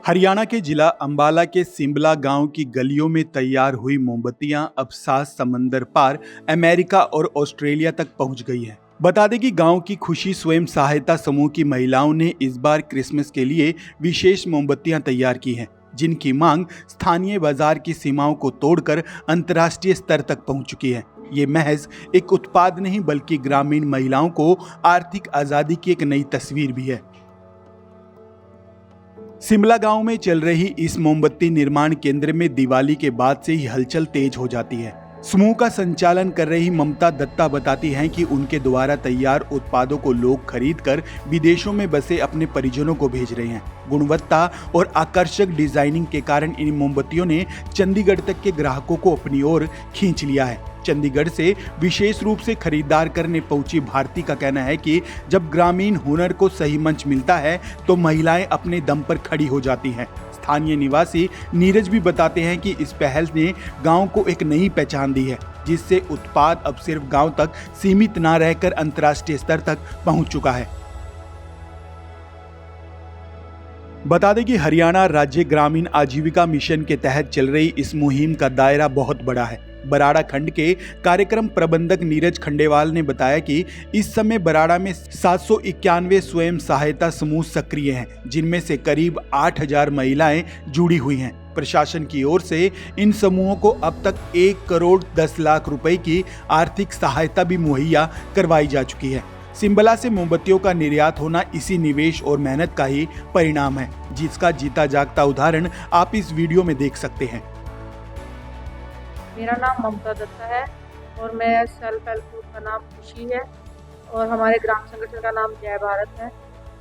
हरियाणा के जिला अंबाला के सिंबला गांव की गलियों में तैयार हुई मोमबत्तियां अब 7 समंदर पार अमेरिका और ऑस्ट्रेलिया तक पहुंच गई हैं। बता दें कि गांव की खुशी स्वयं सहायता समूह की महिलाओं ने इस बार क्रिसमस के लिए विशेष मोमबत्तियां तैयार की हैं, जिनकी मांग स्थानीय बाजार की सीमाओं को तोड़कर अंतर्राष्ट्रीय स्तर तक पहुंच चुकी है। ये महज एक उत्पाद नहीं बल्कि ग्रामीण महिलाओं को आर्थिक आजादी की एक नई तस्वीर भी है। सिमला गांव में चल रही इस मोमबत्ती निर्माण केंद्र में दिवाली के बाद से ही हलचल तेज हो जाती है। समूह का संचालन कर रही ममता दत्ता बताती हैं कि उनके द्वारा तैयार उत्पादों को लोग खरीदकर विदेशों में बसे अपने परिजनों को भेज रहे हैं। गुणवत्ता और आकर्षक डिजाइनिंग के कारण इन मोमबत्तियों ने चंडीगढ़ तक के ग्राहकों को अपनी ओर खींच लिया है। चंडीगढ़ से विशेष रूप से खरीदार करने पहुंची भारती का कहना है कि जब ग्रामीण हुनर को सही मंच मिलता है तो महिलाएं अपने दम पर खड़ी हो जाती हैं। स्थानीय निवासी नीरज भी बताते हैं कि इस पहल ने गांव को एक नई पहचान दी है, जिससे उत्पाद अब सिर्फ गांव तक सीमित न रहकर अंतर्राष्ट्रीय स्तर तक पहुंच चुका है। बता दें कि हरियाणा राज्य ग्रामीण आजीविका मिशन के तहत चल रही इस मुहिम का दायरा बहुत बड़ा है। बराड़ा खंड के कार्यक्रम प्रबंधक नीरज खंडेवाल ने बताया कि इस समय बराड़ा में 791 स्वयं सहायता समूह सक्रिय हैं, जिनमें से करीब 8000 महिलाएं जुड़ी हुई हैं। प्रशासन की ओर से इन समूहों को अब तक 1 करोड़ 10 लाख रुपए की आर्थिक सहायता भी मुहैया करवाई जा चुकी है। सिंबला से मोमबत्तियों का निर्यात होना इसी निवेश और मेहनत का ही परिणाम है, जिसका जीता जागता उदाहरण आप इस वीडियो में देख सकते हैं। मेरा नाम ममता दत्ता है और मैं सेल्फ हेल्प ग्रुप का नाम खुशी है और हमारे ग्राम संगठन का नाम जय भारत है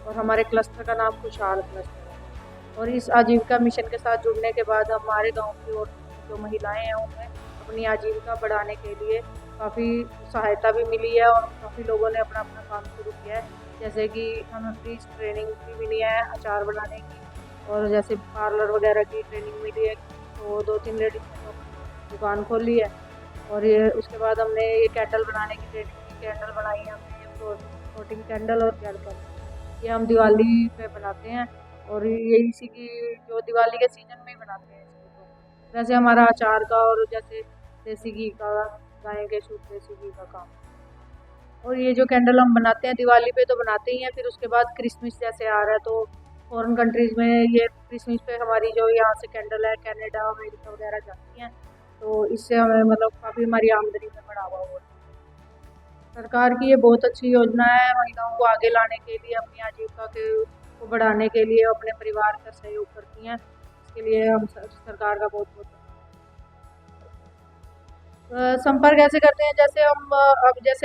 और हमारे क्लस्टर का नाम खुशहाल क्लस्टर है। और इस आजीविका मिशन के साथ जुड़ने के बाद हमारे गांव की और जो महिलाएं हैं उन्हें अपनी आजीविका बढ़ाने के लिए काफ़ी सहायता भी मिली है और काफ़ी लोगों ने अपना अपना काम शुरू किया है। जैसे कि हमें फ्री ट्रेनिंग भी मिली है अचार बनाने की और जैसे पार्लर वगैरह की ट्रेनिंग मिली है, तो 2-3 लेडीज ने दुकान खोली है। और ये उसके बाद हमने ये कैंडल बनाने की ट्रेनिंग की, कैंडल बनाई है हमने, फ्लोटिंग कैंडल और कैंडल ये हम दिवाली पे बनाते हैं और ये इसी की जो दिवाली के सीजन में ही बनाते हैं इसको। वैसे हमारा अचार का और जैसे देसी घी का, गाय के शुद्ध देसी घी का काम। और ये जो कैंडल हम बनाते हैं दिवाली पे तो बनाते ही हैं, फिर उसके बाद क्रिसमस जैसे आ रहा है तो फॉरेन कंट्रीज़ में ये क्रिसमस पे हमारी जो यहाँ से कैंडल है कनाडा अमेरिका वगैरह जाती हैं, तो इससे हमें मतलब काफ़ी हमारी आमदनी में बढ़ावा हुआ है। सरकार की ये बहुत अच्छी योजना है महिलाओं को आगे लाने के लिए, अपनी आजीविका को बढ़ाने के लिए अपने परिवार का सहयोग करती हैं। इसके लिए हम सरकार का बहुत बहुत संपर्क ऐसे करते हैं जैसे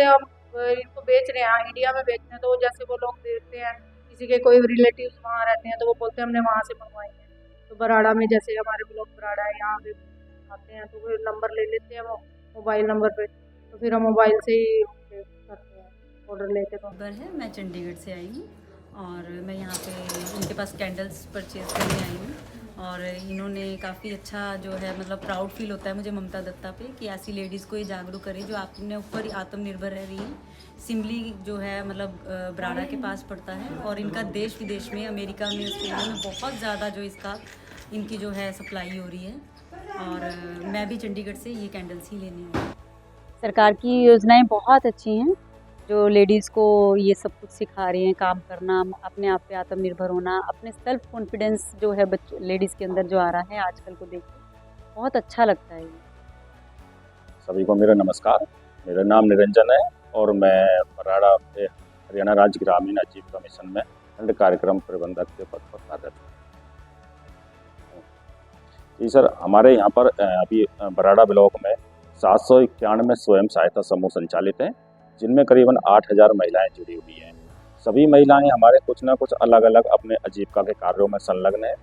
हम इनको बेच रहे हैं, इंडिया में बेचते हैं, तो जैसे वो लोग देते हैं किसी के कोई रिलेटिव्स वहाँ रहते हैं तो वो बोलते हैं हमने वहाँ से मंगवाई है। तो बराड़ा में जैसे हमारे ब्लॉक बराड़ा है, यहाँ पे आते हैं तो फिर नंबर ले लेते हैं वो मोबाइल नंबर पे, तो फिर हम मोबाइल से ही करते हैं ऑर्डर लेते हैं। खबर है, मैं चंडीगढ़ से आई हूँ और मैं यहाँ पे इनके पास कैंडल्स परचेज़ करने आई हूँ और इन्होंने काफ़ी अच्छा जो है मतलब प्राउड फील होता है मुझे ममता दत्ता पे कि ऐसी लेडीज़ को ये जागरूक करे जो अपने ऊपर आत्मनिर्भर रह रही है। सिमली जो है मतलब बराड़ा के पास पड़ता है और इनका देश विदेश में अमेरिका में ऑस्ट्रेलिया में बहुत ज़्यादा जो इसका इनकी जो है सप्लाई हो रही है और मैं भी चंडीगढ़ से ये कैंडल्स ही लेने आई। सरकार की योजनाएं बहुत अच्छी हैं जो लेडीज़ को ये सब कुछ सिखा रही हैं, काम करना, अपने आप पे आत्मनिर्भर होना, अपने सेल्फ कॉन्फिडेंस जो है लेडीज़ के अंदर जो आ रहा है आजकल को देख के बहुत अच्छा लगता है। सभी को मेरा नमस्कार, मेरा नाम निरंजन है और मैं बराड़ा पे हरियाणा राज्य ग्रामीण आजीविका मिशन में खंड कार्यक्रम प्रबंधक के पद पर कार्यरत हूँ। जी सर, हमारे यहाँ पर अभी बराड़ा ब्लॉक में 791 स्वयं सहायता समूह संचालित हैं, जिनमें करीबन 8000 महिलाएं जुड़ी हुई हैं। सभी महिलाएं हमारे कुछ ना कुछ अलग अलग अपने आजीविका के कार्यों में संलग्न हैं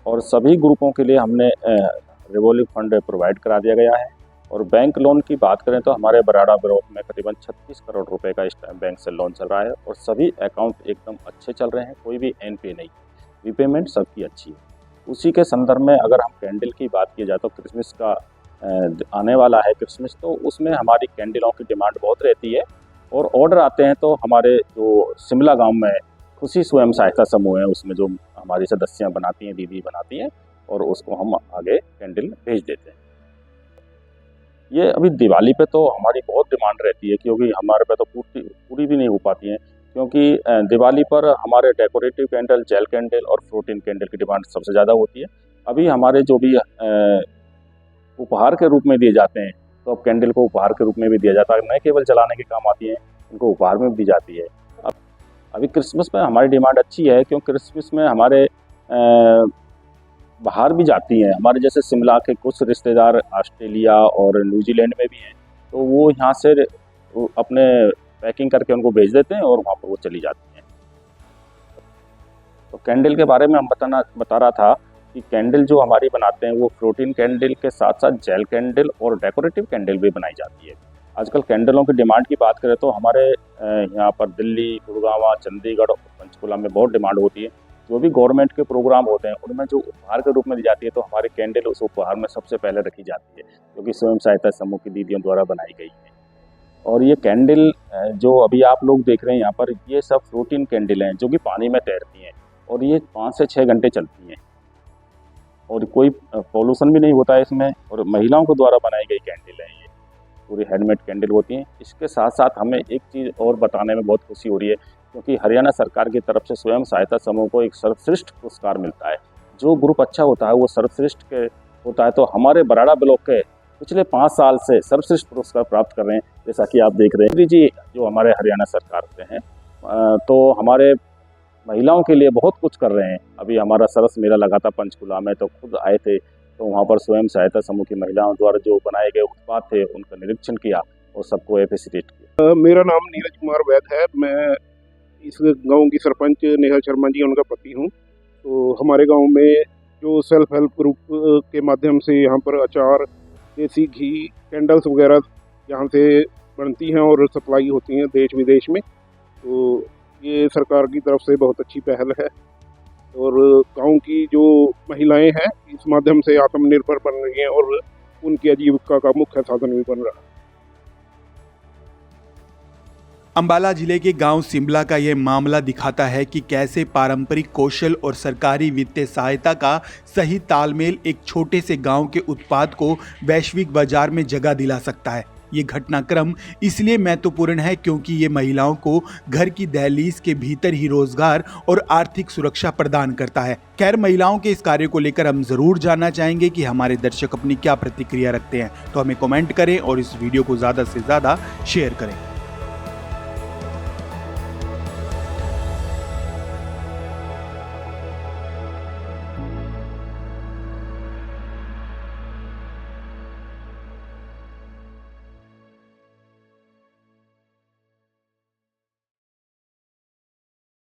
और सभी ग्रुपों के लिए हमने रिवॉल्विंग फंड प्रोवाइड करा दिया गया है। और बैंक लोन की बात करें तो हमारे बराड़ा ब्लॉक में करीबन 36 करोड़ रुपए का इस टाइम बैंक से लोन चल रहा है और सभी अकाउंट एकदम अच्छे चल रहे हैं, कोई भी एनपीए नहीं, रीपेमेंट सबकी अच्छी है। उसी के संदर्भ में अगर हम कैंडल की बात की जाए तो क्रिसमस का आने वाला है क्रिसमस, तो उसमें हमारी कैंडलों की डिमांड बहुत रहती है और ऑर्डर आते हैं तो हमारे जो सिमला गांव में खुशी स्वयं सहायता समूह है उसमें जो हमारी सदस्याँ बनाती हैं, दीदी बनाती हैं, और उसको हम आगे कैंडल भेज देते हैं। ये अभी दिवाली पे तो हमारी बहुत डिमांड रहती है, क्योंकि हमारे पे तो पूरी भी नहीं हो पाती हैं, क्योंकि दिवाली पर हमारे डेकोरेटिव कैंडल, जेल कैंडल और फ्लोटिंग कैंडल की डिमांड सबसे ज़्यादा होती है। अभी हमारे जो भी उपहार के रूप में दिए जाते हैं, तो अब कैंडल को उपहार के रूप में भी दिया जाता है, न केवल जलाने के काम आती है, इनको उपहार में भी दी जाती है। अभी क्रिसमस में हमारी डिमांड अच्छी है, क्योंकि क्रिसमस में हमारे बाहर भी जाती हैं, हमारे जैसे शिमला के कुछ रिश्तेदार ऑस्ट्रेलिया और न्यूजीलैंड में भी हैं, तो वो यहाँ से अपने पैकिंग करके उनको भेज देते हैं और वहाँ पर वो चली जाती हैं। तो कैंडल के बारे में हम बता रहा था कि कैंडल जो हमारी बनाते हैं वो फ्लोटिंग कैंडल के साथ साथ जेल कैंडल और डेकोरेटिव कैंडल भी बनाई जाती है। आजकल कैंडलों की डिमांड की बात करें तो हमारे यहाँ पर दिल्ली, गुड़गांव, चंडीगढ़ और पंचकुला में बहुत डिमांड होती है। जो भी गवर्नमेंट के प्रोग्राम होते हैं उनमें जो उपहार के रूप में दी जाती है, तो हमारी कैंडल उस उपहार में सबसे पहले रखी जाती है, क्योंकि स्वयं सहायता समूह की दीदियों द्वारा बनाई गई है। और ये कैंडल जो अभी आप लोग देख रहे हैं यहाँ पर, ये सब फ्लोटिंग कैंडल हैं जो कि पानी में तैरती हैं, और ये 5 से 6 घंटे चलती हैं और कोई पॉल्यूशन भी नहीं होता है इसमें, और महिलाओं के द्वारा बनाई गई कैंडल है, ये पूरी हैंडमेड कैंडल होती हैं। इसके साथ साथ हमें एक चीज़ और बताने में बहुत खुशी हो रही है, क्योंकि हरियाणा सरकार की तरफ से स्वयं सहायता समूह को एक सर्वश्रेष्ठ पुरस्कार मिलता है। जो ग्रुप अच्छा होता है वो सर्वश्रेष्ठ के होता है, तो हमारे बराड़ा ब्लॉक के पिछले 5 साल से सर्वश्रेष्ठ पुरस्कार प्राप्त कर रहे हैं, जैसा कि आप देख रहे हैं जी, जो हमारे हरियाणा सरकार से हैं, तो हमारे महिलाओं के लिए बहुत कुछ कर रहे हैं। अभी हमारा सरस मेला लगा था पंचकुला में, तो खुद आए थे, तो वहाँ पर स्वयं सहायता समूह की महिलाओं द्वारा जो बनाए गए उत्पाद थे उनका निरीक्षण किया और सबको एप्रिशिएट किया। मेरा नाम नीरज कुमार वैद है। मैं इस गांव की सरपंच नेहा शर्मा जी उनका पति हूं। तो हमारे गांव में जो सेल्फ हेल्प ग्रुप के माध्यम से यहाँ पर अचार, देसी घी, कैंडल्स वगैरह यहाँ से बनती हैं और सप्लाई होती हैं देश विदेश में, तो ये सरकार की तरफ से बहुत अच्छी पहल है। और गांव की जो महिलाएं हैं इस माध्यम से आत्मनिर्भर बन रही हैं और उनकी आजीविका का मुख्य साधन भी बन रहा है। अंबाला जिले के गांव सिमला का यह मामला दिखाता है कि कैसे पारंपरिक कौशल और सरकारी वित्तीय सहायता का सही तालमेल एक छोटे से गांव के उत्पाद को वैश्विक बाजार में जगह दिला सकता है। ये घटनाक्रम इसलिए महत्वपूर्ण है क्योंकि ये महिलाओं को घर की दहलीज के भीतर ही रोजगार और आर्थिक सुरक्षा प्रदान करता है। खैर, महिलाओं के इस कार्य को लेकर हम जरूर जानना चाहेंगे कि हमारे दर्शक अपनी क्या प्रतिक्रिया रखते हैं, तो हमें कमेंट करें और इस वीडियो को ज़्यादा से ज़्यादा शेयर करें।